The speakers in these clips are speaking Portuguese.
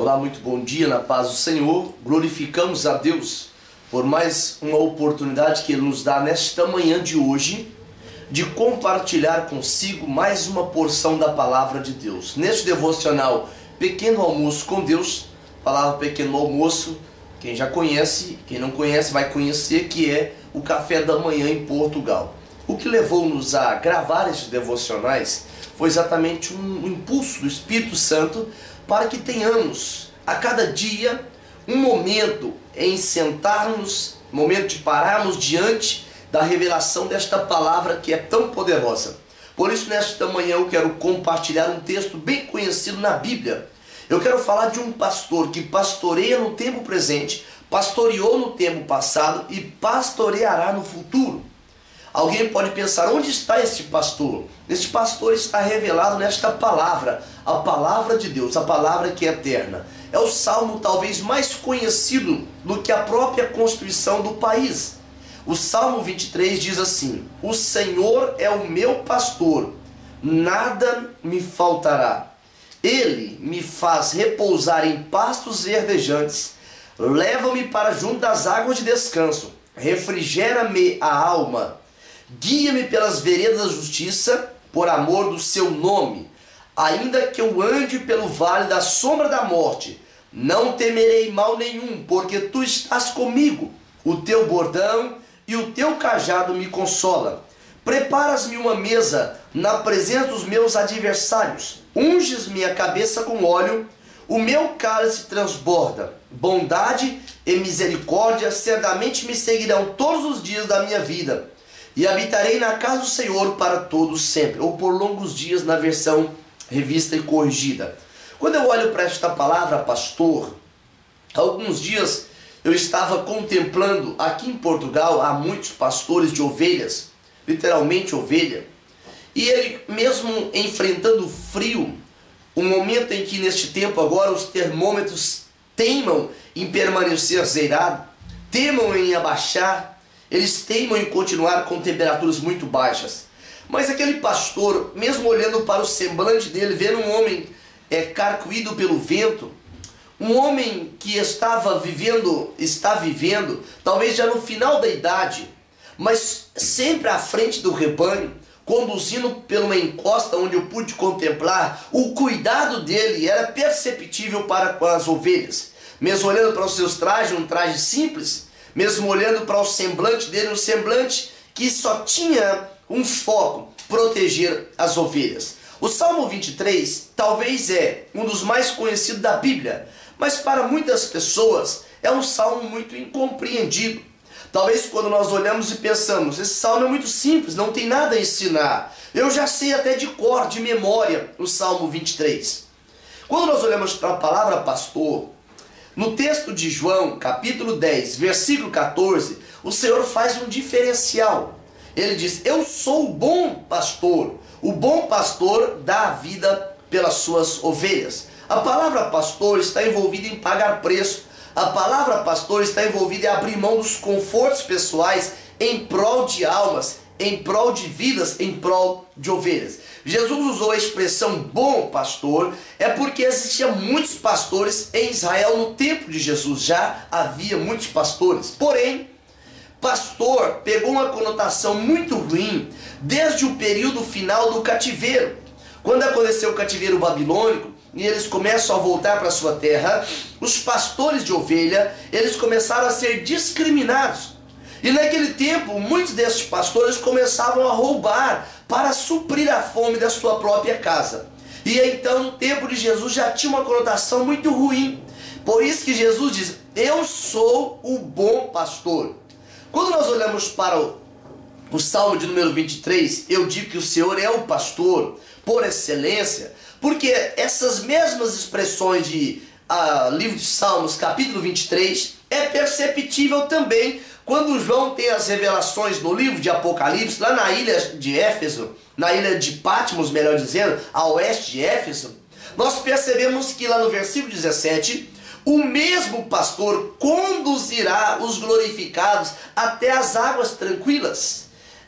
Olá, muito bom dia, na paz do Senhor. Glorificamos a Deus por mais uma oportunidade que Ele nos dá nesta manhã de hoje de compartilhar consigo mais uma porção da Palavra de Deus. Neste devocional Pequeno Almoço com Deus, palavra Pequeno Almoço, quem já conhece, quem não conhece vai conhecer, que é o café da manhã em Portugal. O que levou-nos a gravar estes devocionais foi exatamente um impulso do Espírito Santo para que tenhamos a cada dia um momento em sentarmos, momento de pararmos diante da revelação desta palavra que é tão poderosa. Por isso, nesta manhã eu quero compartilhar um texto bem conhecido na Bíblia. Eu quero falar de um pastor que pastoreia no tempo presente, pastoreou no tempo passado e pastoreará no futuro. Alguém pode pensar, onde está este pastor? Este pastor está revelado nesta palavra, a palavra de Deus, a palavra que é eterna. É o salmo talvez mais conhecido do que a própria Constituição do país. O Salmo 23 diz assim: o Senhor é o meu pastor, nada me faltará. Ele me faz repousar em pastos verdejantes, leva-me para junto das águas de descanso, refrigera-me a alma. Guia-me pelas veredas da justiça, por amor do seu nome. Ainda que eu ande pelo vale da sombra da morte, não temerei mal nenhum, porque tu estás comigo. O teu bordão e o teu cajado me consolam. Preparas-me uma mesa na presença dos meus adversários. Unges minha cabeça com óleo, o meu cálice transborda. Bondade e misericórdia certamente me seguirão todos os dias da minha vida. E habitarei na casa do Senhor para todos sempre, ou por longos dias na versão revista e corrigida. Quando eu olho para esta palavra, pastor, há alguns dias eu estava contemplando, aqui em Portugal há muitos pastores de ovelhas, literalmente ovelha, e ele mesmo enfrentando o frio, um momento em que neste tempo agora os termômetros teimam em permanecer zerado, temam em abaixar, eles teimam em continuar com temperaturas muito baixas. Mas aquele pastor, mesmo olhando para o semblante dele, vendo um homem carcoído pelo vento, um homem que está vivendo, talvez já no final da idade, mas sempre à frente do rebanho, conduzindo por uma encosta onde eu pude contemplar, o cuidado dele era perceptível para com as ovelhas. Mesmo olhando para os seus trajes, um traje simples, mesmo olhando para o semblante dele, um semblante que só tinha um foco: proteger as ovelhas. O Salmo 23 talvez é um dos mais conhecidos da Bíblia, mas para muitas pessoas é um salmo muito incompreendido. Talvez quando nós olhamos e pensamos, esse salmo é muito simples, não tem nada a ensinar. Eu já sei até de cor, de memória, o Salmo 23. Quando nós olhamos para a palavra pastor, no texto de João, capítulo 10, versículo 14, o Senhor faz um diferencial. Ele diz: eu sou o bom pastor dá a vida pelas suas ovelhas. A palavra pastor está envolvida em pagar preço. A palavra pastor está envolvida em abrir mão dos confortos pessoais em prol de almas, em prol de vidas, em prol de ovelhas. Jesus usou a expressão bom pastor, é porque existiam muitos pastores em Israel no tempo de Jesus, já havia muitos pastores. Porém, pastor pegou uma conotação muito ruim desde o período final do cativeiro. Quando aconteceu o cativeiro babilônico e eles começam a voltar para sua terra, os pastores de ovelha, eles começaram a ser discriminados. E naquele tempo, muitos desses pastores começavam a roubar para suprir a fome da sua própria casa. E então, no tempo de Jesus, já tinha uma conotação muito ruim. Por isso que Jesus diz: eu sou o bom pastor. Quando nós olhamos para o Salmo de número 23, eu digo que o Senhor é o pastor por excelência, porque essas mesmas expressões de livro de Salmos, capítulo 23, é perceptível também quando João tem as revelações no livro de Apocalipse, lá na ilha de Éfeso, na ilha de Patmos, melhor dizendo, a oeste de Éfeso, nós percebemos que lá no versículo 17, o mesmo pastor conduzirá os glorificados até as águas tranquilas.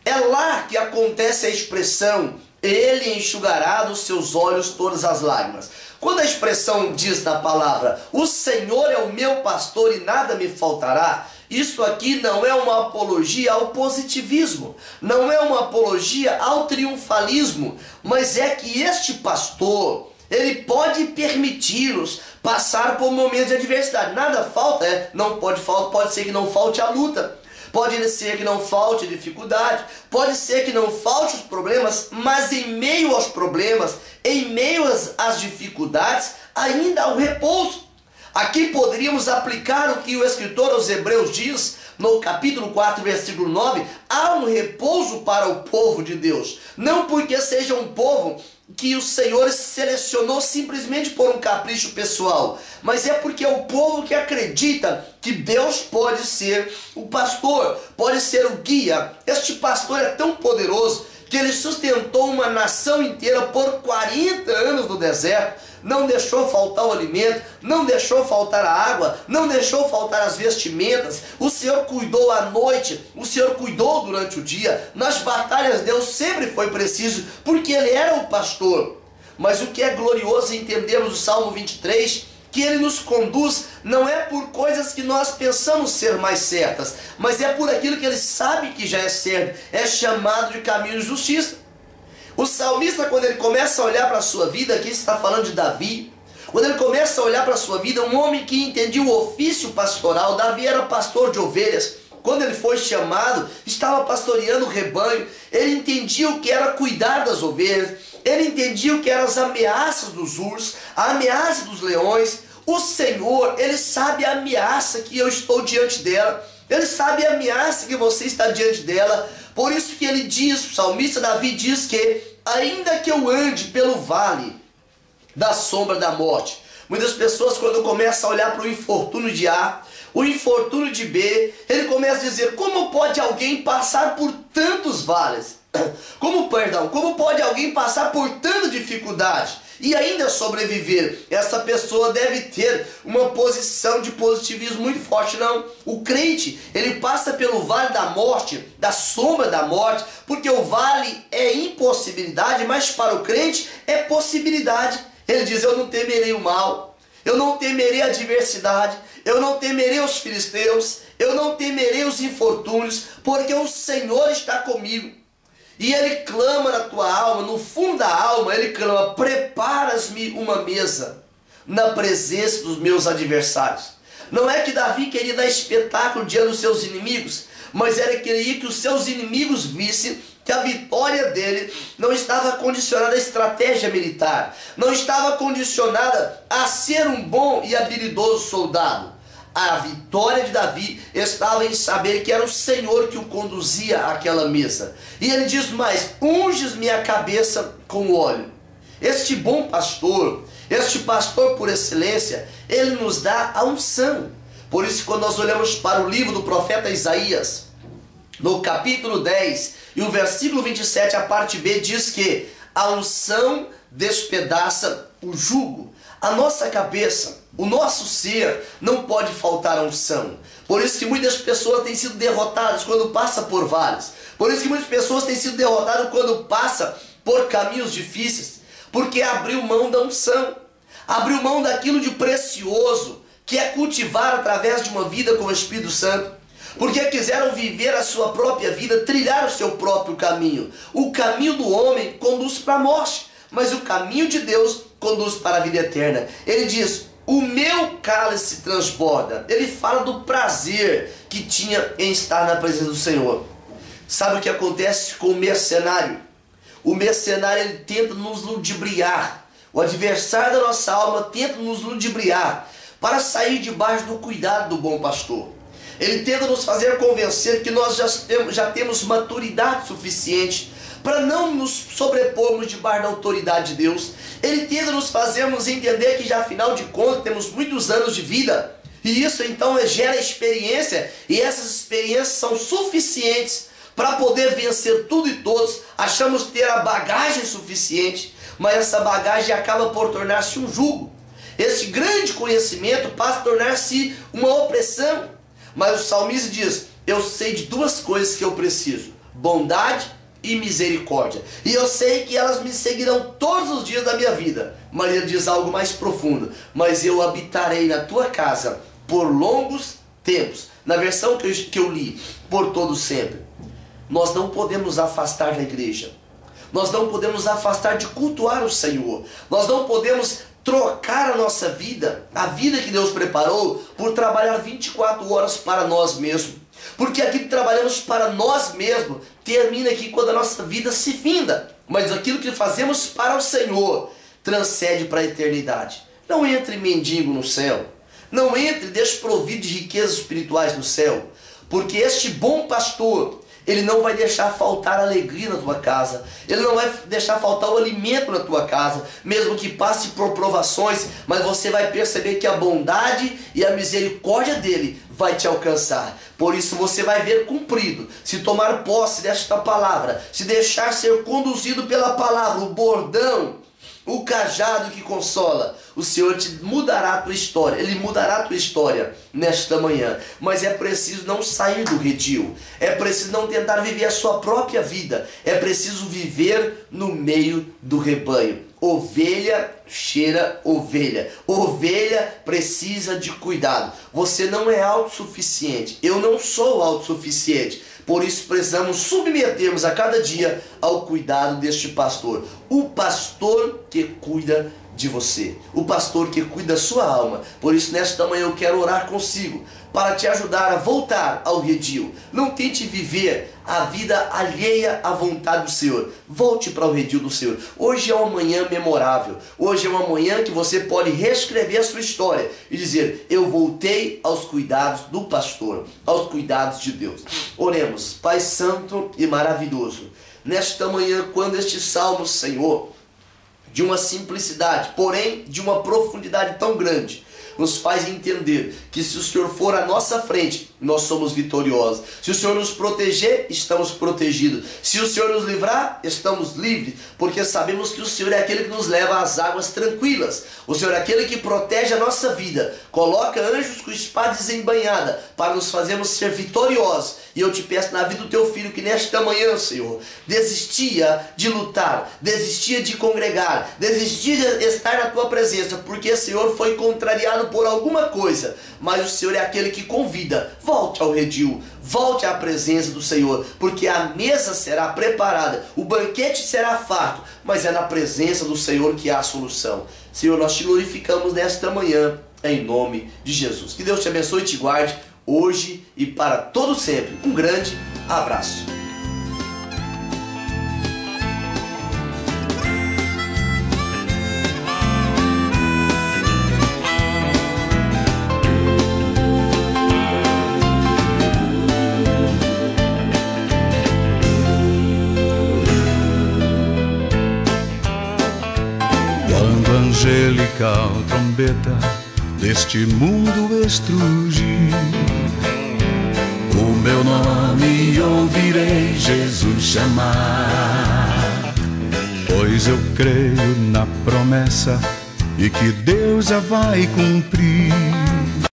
É lá que acontece a expressão: ele enxugará dos seus olhos todas as lágrimas. Quando a expressão diz na palavra, o Senhor é o meu pastor e nada me faltará, isso aqui não é uma apologia ao positivismo, não é uma apologia ao triunfalismo, mas é que este pastor, ele pode permitir-nos passar por momentos de adversidade. Nada falta, não pode faltar, pode ser que não falte a luta, pode ser que não falte a dificuldade, pode ser que não falte os problemas, mas em meio aos problemas, em meio às dificuldades, ainda há o repouso. Aqui poderíamos aplicar o que o escritor aos Hebreus diz, no capítulo 4, versículo 9, há um repouso para o povo de Deus, não porque seja um povo que o Senhor selecionou simplesmente por um capricho pessoal, mas é porque é o povo que acredita que Deus pode ser o pastor, pode ser o guia. Este pastor é tão poderoso que ele sustentou uma nação inteira por 40 anos no deserto, não deixou faltar o alimento, não deixou faltar a água, não deixou faltar as vestimentas. O Senhor cuidou à noite, o Senhor cuidou durante o dia. Nas batalhas Deus sempre foi preciso, porque Ele era o pastor. Mas o que é glorioso entendermos o Salmo 23, que Ele nos conduz não é por coisas que nós pensamos ser mais certas, mas é por aquilo que Ele sabe que já é certo, é chamado de caminho de justiça. O salmista, quando ele começa a olhar para a sua vida, aqui está falando de Davi, quando ele começa a olhar para a sua vida, um homem que entendia o ofício pastoral. Davi era pastor de ovelhas. Quando ele foi chamado, estava pastoreando o rebanho, ele entendia o que era cuidar das ovelhas, ele entendia o que eram as ameaças dos ursos, a ameaça dos leões. O Senhor, Ele sabe a ameaça que eu estou diante dela, Ele sabe a ameaça que você está diante dela. Por isso que ele diz, o salmista Davi diz que, ainda que eu ande pelo vale da sombra da morte. Muitas pessoas, quando começam a olhar para o infortúnio de A, o infortúnio de B, ele começa a dizer, como pode alguém passar por tantos vales? Como pode alguém passar por tanta dificuldade e ainda sobreviver? Essa pessoa deve ter uma posição de positivismo muito forte. Não, o crente, ele passa pelo vale da morte, da sombra da morte, porque o vale é impossibilidade, mas para o crente é possibilidade. Ele diz, eu não temerei o mal, eu não temerei a adversidade, eu não temerei os filisteus, eu não temerei os infortúnios, porque o Senhor está comigo. E ele clama na tua alma, no fundo da alma, ele clama, preparas-me uma mesa na presença dos meus adversários. Não é que Davi queria dar espetáculo diante dos seus inimigos, mas ele queria que os seus inimigos vissem que a vitória dele não estava condicionada à estratégia militar, não estava condicionada a ser um bom e habilidoso soldado. A vitória de Davi estava em saber que era o Senhor que o conduzia àquela mesa. E ele diz mais, unges minha cabeça com óleo. Este bom pastor, este pastor por excelência, ele nos dá a unção. Por isso, quando nós olhamos para o livro do profeta Isaías, no capítulo 10 e o versículo 27, a parte B, diz que a unção despedaça o jugo. A nossa cabeça, o nosso ser, não pode faltar a unção. Por isso que muitas pessoas têm sido derrotadas quando passam por vales. Por isso que muitas pessoas têm sido derrotadas quando passam por caminhos difíceis. Porque abriu mão da unção, abriu mão daquilo de precioso, que é cultivar através de uma vida com o Espírito Santo. Porque quiseram viver a sua própria vida, trilhar o seu próprio caminho. O caminho do homem conduz para a morte, mas o caminho de Deus conduz para a vida eterna. Ele diz, o meu cálice transborda. Ele fala do prazer que tinha em estar na presença do Senhor. Sabe o que acontece com o mercenário? O mercenário, ele tenta nos ludibriar. O adversário da nossa alma tenta nos ludibriar para sair debaixo do cuidado do bom pastor. Ele tenta nos fazer convencer que nós já temos maturidade suficiente para não nos sobrepormos debaixo da autoridade de Deus. Ele tenta nos fazermos entender que já afinal de contas temos muitos anos de vida. E isso então gera experiência, e essas experiências são suficientes para poder vencer tudo e todos. Achamos ter a bagagem suficiente, mas essa bagagem acaba por tornar-se um jugo. Esse grande conhecimento passa a tornar-se uma opressão. Mas o salmista diz, eu sei de duas coisas que eu preciso, bondade e misericórdia. E eu sei que elas me seguirão todos os dias da minha vida. Mas ele diz algo mais profundo: mas eu habitarei na tua casa por longos tempos. Na versão que eu li, por todo sempre. Nós não podemos afastar da igreja. Nós não podemos afastar de cultuar o Senhor. Nós não podemos trocar a nossa vida, a vida que Deus preparou, por trabalhar 24 horas para nós mesmos. Porque aquilo que trabalhamos para nós mesmos termina aqui quando a nossa vida se finda. Mas aquilo que fazemos para o Senhor transcende para a eternidade. Não entre mendigo no céu. Não entre desprovido de riquezas espirituais no céu. Porque este bom pastor, ele não vai deixar faltar alegria na tua casa. Ele não vai deixar faltar o alimento na tua casa. Mesmo que passe por provações, mas você vai perceber que a bondade e a misericórdia dele vai te alcançar. Por isso você vai ver cumprido, se tomar posse desta palavra, se deixar ser conduzido pela palavra, o bordão, o cajado que consola. O Senhor te mudará a tua história. Ele mudará a tua história nesta manhã. Mas é preciso não sair do redil. É preciso não tentar viver a sua própria vida. É preciso viver no meio do rebanho. Ovelha cheira ovelha. Ovelha precisa de cuidado. Você não é autossuficiente. Eu não sou autossuficiente. Por isso precisamos submetermos a cada dia ao cuidado deste pastor. O pastor que cuida de você. O pastor que cuida da sua alma. Por isso nesta manhã eu quero orar consigo para te ajudar a voltar ao redil. Não tente viver a vida alheia à vontade do Senhor. Volte para o redil do Senhor. Hoje é uma manhã memorável. Hoje é uma manhã que você pode reescrever a sua história e dizer: eu voltei aos cuidados do pastor, aos cuidados de Deus. Oremos. Pai santo e maravilhoso, nesta manhã, quando este salmo, Senhor, de uma simplicidade, porém de uma profundidade tão grande, nos faz entender que se o Senhor for à nossa frente, nós somos vitoriosos. Se o Senhor nos proteger, estamos protegidos. Se o Senhor nos livrar, estamos livres, porque sabemos que o Senhor é aquele que nos leva às águas tranquilas. O Senhor é aquele que protege a nossa vida, coloca anjos com espada desembainhada para nos fazermos ser vitoriosos. E eu te peço na vida do teu filho que nesta manhã, Senhor, desistia de lutar, desistia de congregar, desistia de estar na tua presença, porque o Senhor foi contrariado por alguma coisa. Mas o Senhor é aquele que convida: volte ao redil, volte à presença do Senhor, porque a mesa será preparada, o banquete será farto, mas é na presença do Senhor que há a solução. Senhor, nós te glorificamos nesta manhã, em nome de Jesus. Que Deus te abençoe e te guarde, hoje e para todo sempre. Um grande abraço. Angelical trombeta deste mundo estrugir, o meu nome ouvirei Jesus chamar, pois eu creio na promessa e que Deus a vai cumprir.